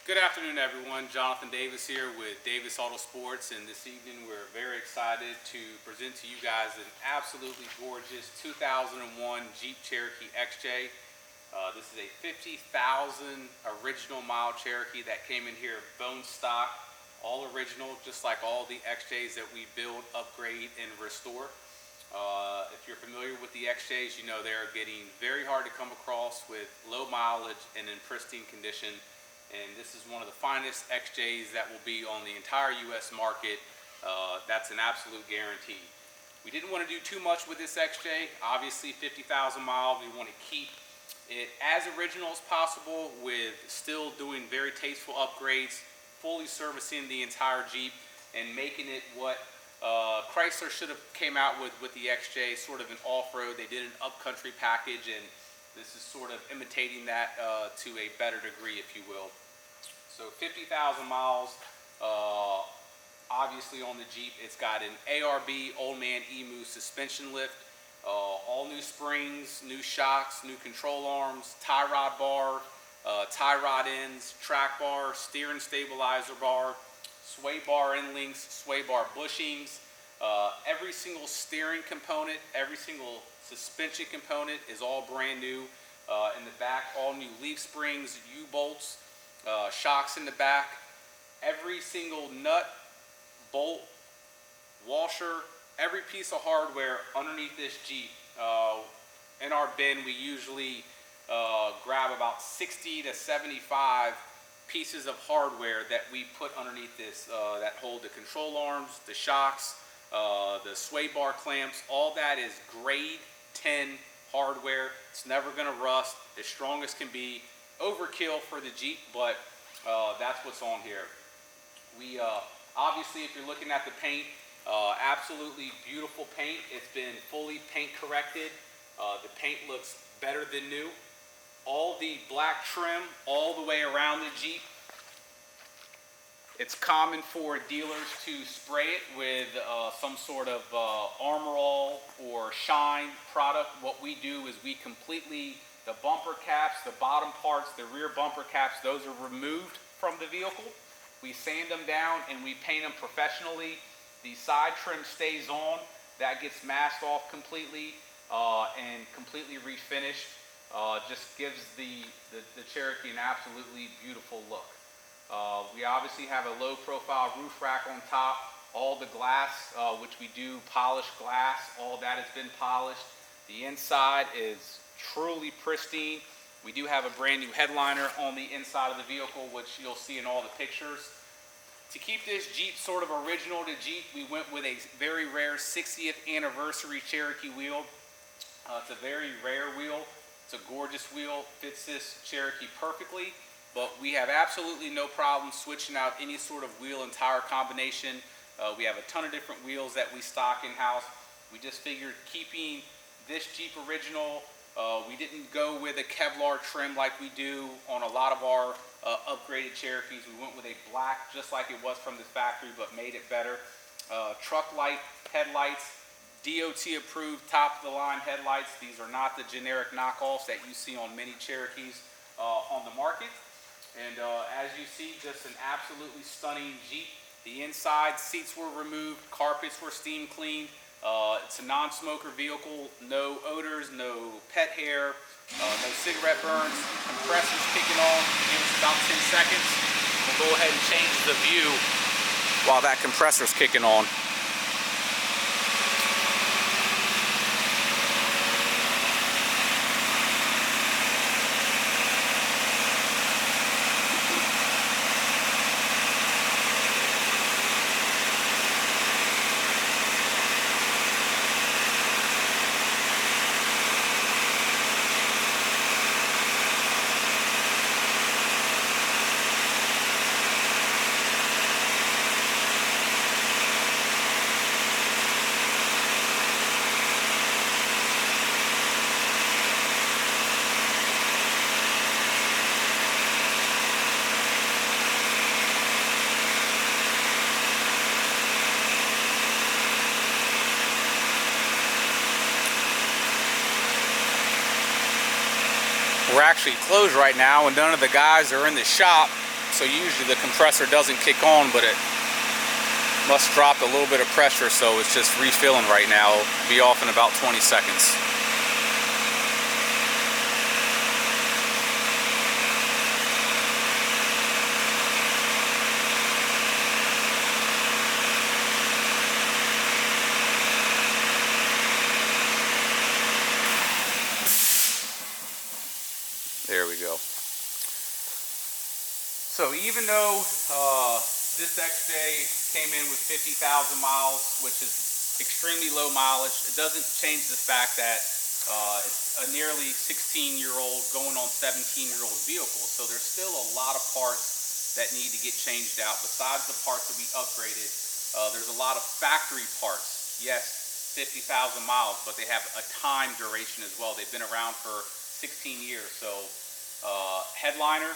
Good afternoon, everyone. Jonathan Davis here with Davis AutoSports, and this evening we're very excited to present to you guys an absolutely gorgeous 2001 Jeep Cherokee XJ. This is a 50,000 original mile Cherokee that came in here bone stock, all original, just like all the XJs that we build, upgrade, and restore. If you're familiar with the XJs, you know they're getting very hard to come across with low mileage and in pristine condition. And this is one of the finest XJs that will be on the entire U.S. market. That's an absolute guarantee. We didn't want to do too much with this XJ. Obviously, 50,000 miles. We want to keep it as original as possible with still doing very tasteful upgrades, fully servicing the entire Jeep, and making it what Chrysler should have came out with the XJ, sort of an off-road. They did an upcountry package, and this is sort of imitating that to a better degree, if you will. So 50,000 miles, obviously on the Jeep. It's got an ARB Old Man Emu suspension lift, all new springs, new shocks, new control arms, Tyrod Bar, tie rod ends, track bar, steer and stabilizer bar, sway bar end links, sway bar bushings. Every single steering component, every single suspension component is all brand new. In the back, all new leaf springs, U-bolts, shocks in the back. Every single nut, bolt, washer, every piece of hardware underneath this Jeep. In our bin, we usually grab about 60 to 75 pieces of hardware that we put underneath this that hold the control arms, the shocks, the sway bar clamps. All that is grade 10 hardware. It's never going to rust, as strong as can be. Overkill for the Jeep, but that's what's on here. We obviously, if you're looking at the paint, absolutely beautiful paint. It's been fully paint corrected. The paint looks better than new. All the black trim all the way around the Jeep. It's common for dealers to spray it with some sort of Armor All or Shine product. What we do is we completely, the bumper caps, the bottom parts, the rear bumper caps, those are removed from the vehicle. We sand them down and we paint them professionally. The side trim stays on. That gets masked off completely and completely refinished. Just gives the Cherokee an absolutely beautiful look. We obviously have a low profile roof rack on top. All the glass, which we do polished glass, all that has been polished. The inside is truly pristine. We do have a brand new headliner on the inside of the vehicle, which you'll see in all the pictures. To keep this Jeep sort of original to Jeep, we went with a very rare 60th anniversary Cherokee wheel. It's a very rare wheel. It's a gorgeous wheel, fits this Cherokee perfectly, but we have absolutely no problem switching out any sort of wheel and tire combination. We have a ton of different wheels that we stock in-house. We just figured keeping this Jeep original, we didn't go with a Kevlar trim like we do on a lot of our upgraded Cherokees. We went with a black, just like it was from the factory, but made it better. Truck light headlights, DOT approved top of the line headlights. These are not the generic knockoffs that you see on many Cherokees on the market. And as you see, just an absolutely stunning Jeep. The inside seats were removed, carpets were steam cleaned. It's a non-smoker vehicle, no odors, no pet hair, no cigarette burns. Compressor's kicking on. Give us about 10 seconds. We'll go ahead and change the view while that compressor's kicking on. We're actually closed right now, and none of the guys are in the shop. So usually the compressor doesn't kick on, but it must drop a little bit of pressure, so it's just refilling right now. It'll be off in about 20 seconds. There we go. So even though this XJ came in with 50,000 miles, which is extremely low mileage, it doesn't change the fact that it's a nearly 16-year-old going on 17-year-old vehicle. So there's still a lot of parts that need to get changed out. Besides the parts that we upgraded, there's a lot of factory parts. Yes, 50,000 miles, but they have a time duration as well. They've been around for 16 years. So headliner,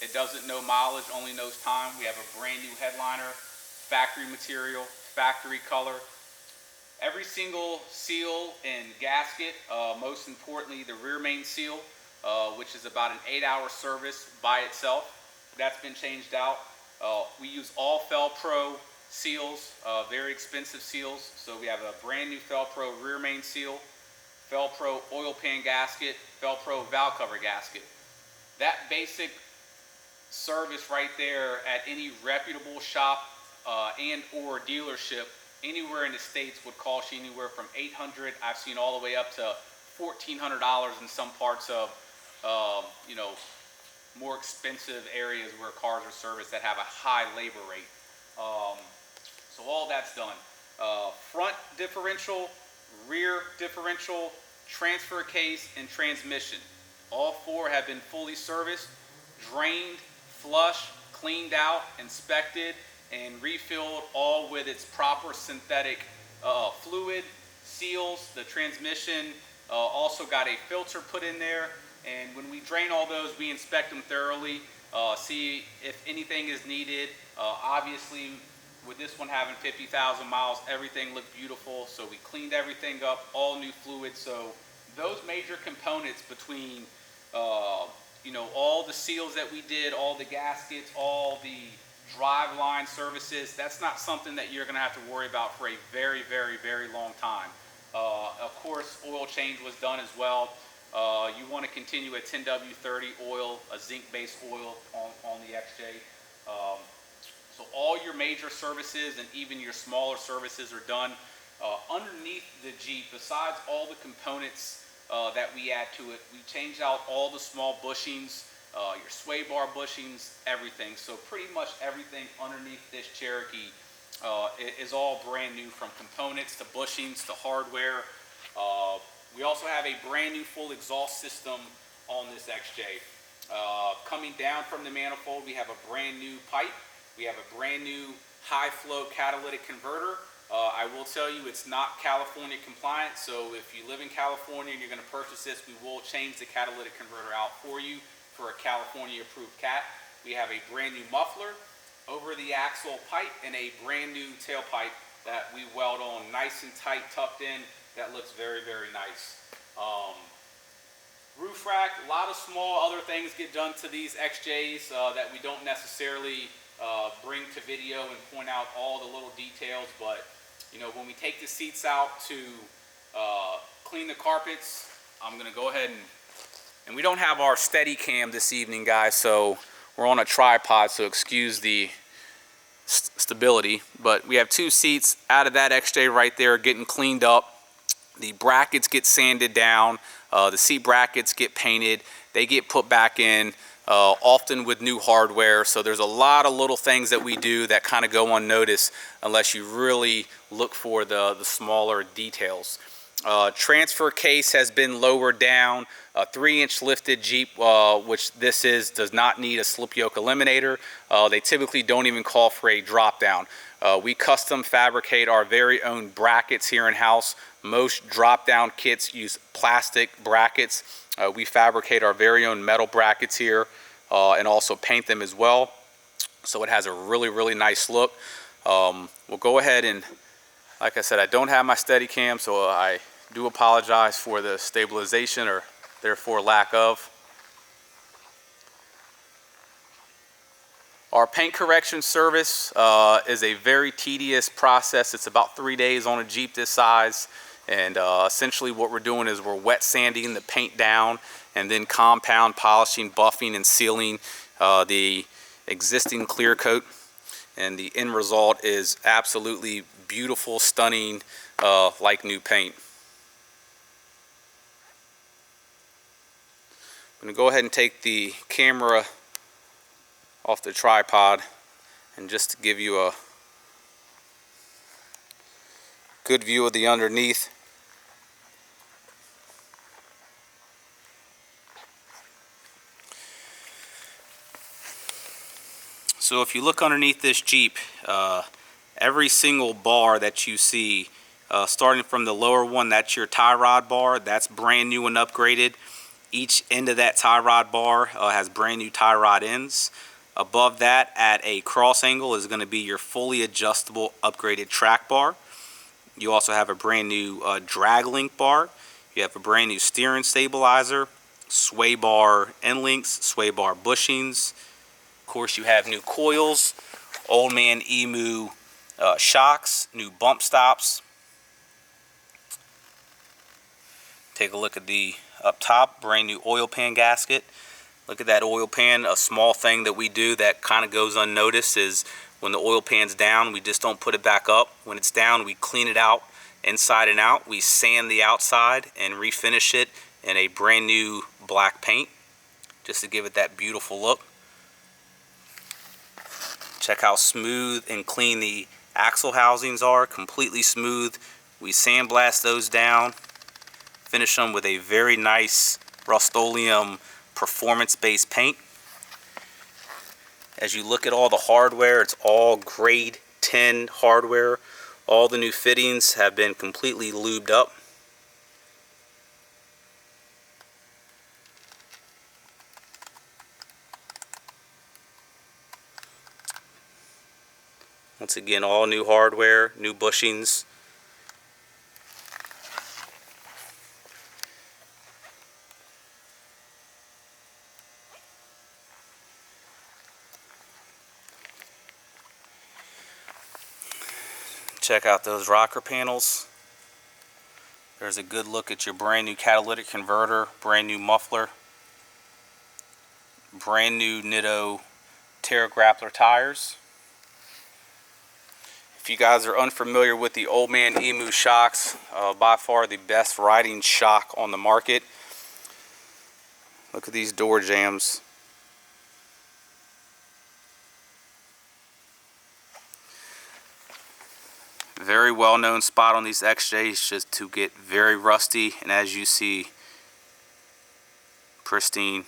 it doesn't know mileage, only knows time. We have a brand new headliner, factory material, factory color. Every single seal and gasket, most importantly the rear main seal, which is about an 8-hour service by itself, that's been changed out. We use all Fel-Pro seals, very expensive seals. So we have a brand new Fel-Pro rear main seal, Fel-Pro oil pan gasket, Fel-Pro valve cover gasket. That basic service right there at any reputable shop and or dealership anywhere in the States would cost you anywhere from $800. I've seen all the way up to $1,400 in some parts of you know, more expensive areas where cars are serviced that have a high labor rate. So all that's done. Front differential, rear differential, transfer case, and transmission. All four have been fully serviced, drained, flushed, cleaned out, inspected, and refilled, all with its proper synthetic fluid, seals. The transmission also got a filter put in there, and when we drain all those, we inspect them thoroughly, see if anything is needed. Obviously, with this one having 50,000 miles, everything looked beautiful, so we cleaned everything up, all new fluid. So those major components between you know, all the seals that we did, all the gaskets, all the drive line services, that's not something that you're going to have to worry about for a very, very, very long time. Of course, oil change was done as well. You want to continue a 10W30 oil, a zinc-based oil on the XJ. So all your major services and even your smaller services are done. Underneath the Jeep, besides all the components that we add to it, we changed out all the small bushings, your sway bar bushings, everything. So pretty much everything underneath this Cherokee is all brand new, from components to bushings to hardware. We also have a brand new full exhaust system on this XJ. Coming down from the manifold, we have a brand new pipe. We have a brand new high flow catalytic converter. I will tell you, it's not California compliant, so if you live in California and you're going to purchase this, we will change the catalytic converter out for you for a California approved cat. We have a brand new muffler, over the axle pipe, and a brand new tailpipe that we weld on nice and tight, tucked in. That looks very, very nice. Roof rack, a lot of small other things get done to these XJs that we don't necessarily bring to video and point out all the little details, but you know, when we take the seats out to clean the carpets, I'm gonna go ahead and we don't have our steady cam this evening, guys, so we're on a tripod, so excuse the stability, but we have two seats out of that XJ right there getting cleaned up. The brackets get sanded down, the seat brackets get painted, they get put back in, often with new hardware. So there's a lot of little things that we do that kind of go unnoticed unless you really look for the smaller details. Transfer case has been lowered down. A 3-inch lifted Jeep, which this is, does not need a slip yoke eliminator. They typically don't even call for a drop down. We custom fabricate our very own brackets here in house. Most drop down kits use plastic brackets. We fabricate our very own metal brackets here and also paint them as well. So it has a really, really nice look. We'll go ahead and, like I said, I don't have my Steadicam, so I do apologize for the stabilization or therefore lack of. Our paint correction service is a very tedious process. It's about 3 days on a Jeep this size. And essentially what we're doing is we're wet sanding the paint down and then compound polishing, buffing, and sealing the existing clear coat. And the end result is absolutely beautiful, stunning, like new paint. I'm going to go ahead and take the camera off the tripod, and just to give you a good view of the underneath. So if you look underneath this Jeep, every single bar that you see, starting from the lower one, that's your Tyrod bar. That's brand new and upgraded. Each end of that Tyrod bar has brand new Tyrod ends. Above that, at a cross angle, is going to be your fully adjustable upgraded track bar. You also have a brand new drag link bar. You have a brand new steering stabilizer, sway bar end links, sway bar bushings. Of course, you have new coils, Old Man Emu shocks, new bump stops. Take a look at the up top, brand new oil pan gasket. Look at that oil pan. A small thing that we do that kind of goes unnoticed is when the oil pan's down, we just don't put it back up. When it's down, we clean it out inside and out. We sand the outside and refinish it in a brand new black paint just to give it that beautiful look. Check how smooth and clean the axle housings are, completely smooth. We sandblast those down, finish them with a very nice Rust-Oleum performance-based paint. As you look at all the hardware, it's all grade 10 hardware. All the new fittings have been completely lubed up. Once again, all new hardware, new bushings. Check out those rocker panels. There's a good look at your brand new catalytic converter, brand new muffler, brand new Nitto Terra Grappler tires. If you guys are unfamiliar with the Old Man Emu shocks, by far the best riding shock on the market. Look at these door jambs. Very well known spot on these XJs just to get very rusty, and as you see, pristine.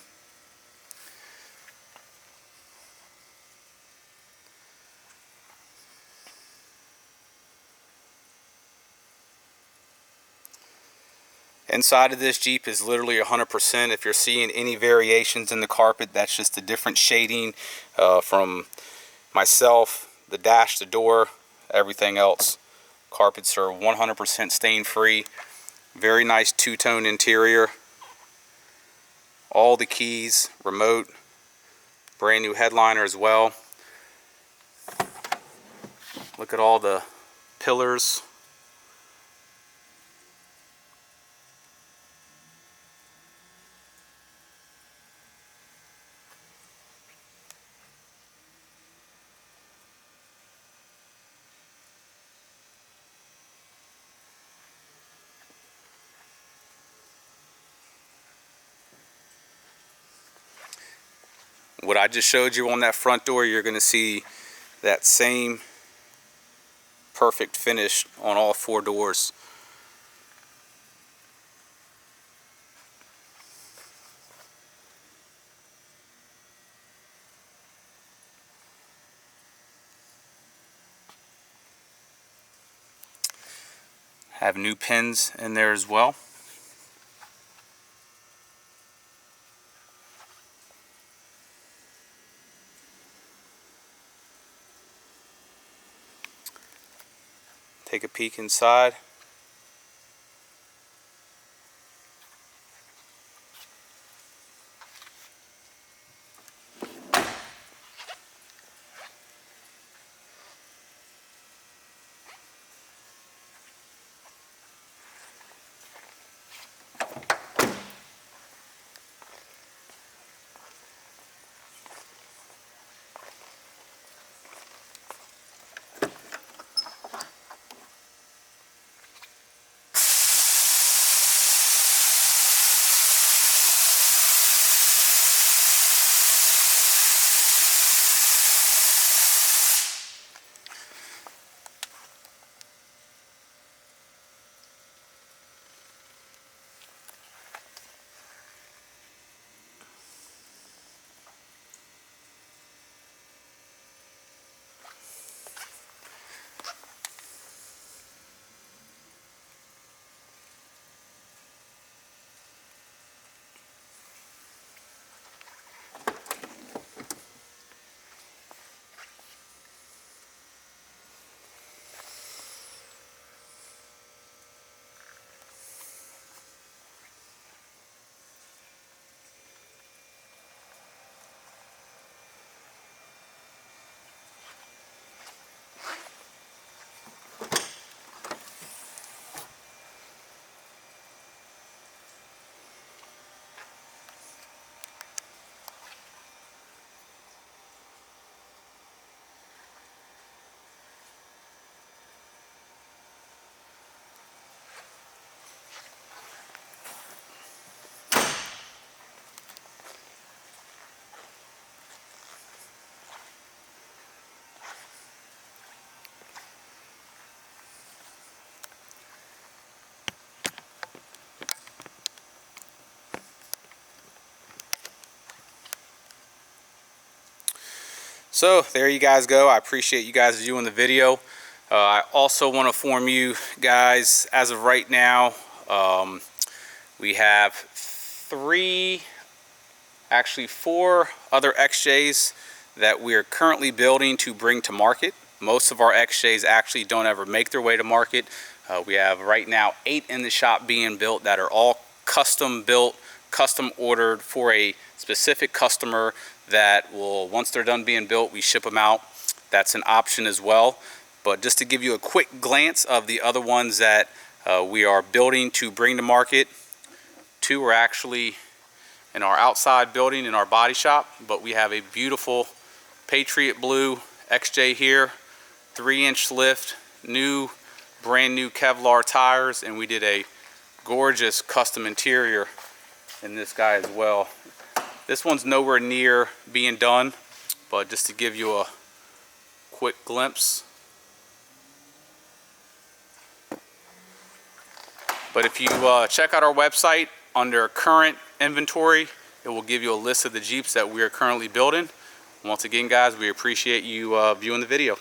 Inside of this Jeep is literally 100%. If you're seeing any variations in the carpet, that's just a different shading from myself, the dash, the door, everything else. Carpets are 100% stain free. Very nice two-tone interior. All the keys, remote, brand new headliner as well. Look at all the pillars. What I just showed you on that front door, you're going to see that same perfect finish on all four doors. Have new pins in there as well. Take a peek inside. So there you guys go. I appreciate you guys viewing the video. I also want to inform you guys, as of right now, we have 4 other XJs that we are currently building to bring to market. Most of our XJs actually don't ever make their way to market. We have right now 8 in the shop being built that are all custom built, custom ordered for a specific customer that will, once they're done being built, we ship them out. That's an option as well. But just to give you a quick glance of the other ones that we are building to bring to market, 2 are actually in our outside building in our body shop, but we have a beautiful Patriot Blue XJ here, 3-inch lift, brand new Kevlar tires, and we did a gorgeous custom interior in this guy as well. This one's nowhere near being done, but just to give you a quick glimpse. But if you check out our website under current inventory, it will give you a list of the Jeeps that we are currently building. Once again, guys, we appreciate you viewing the video.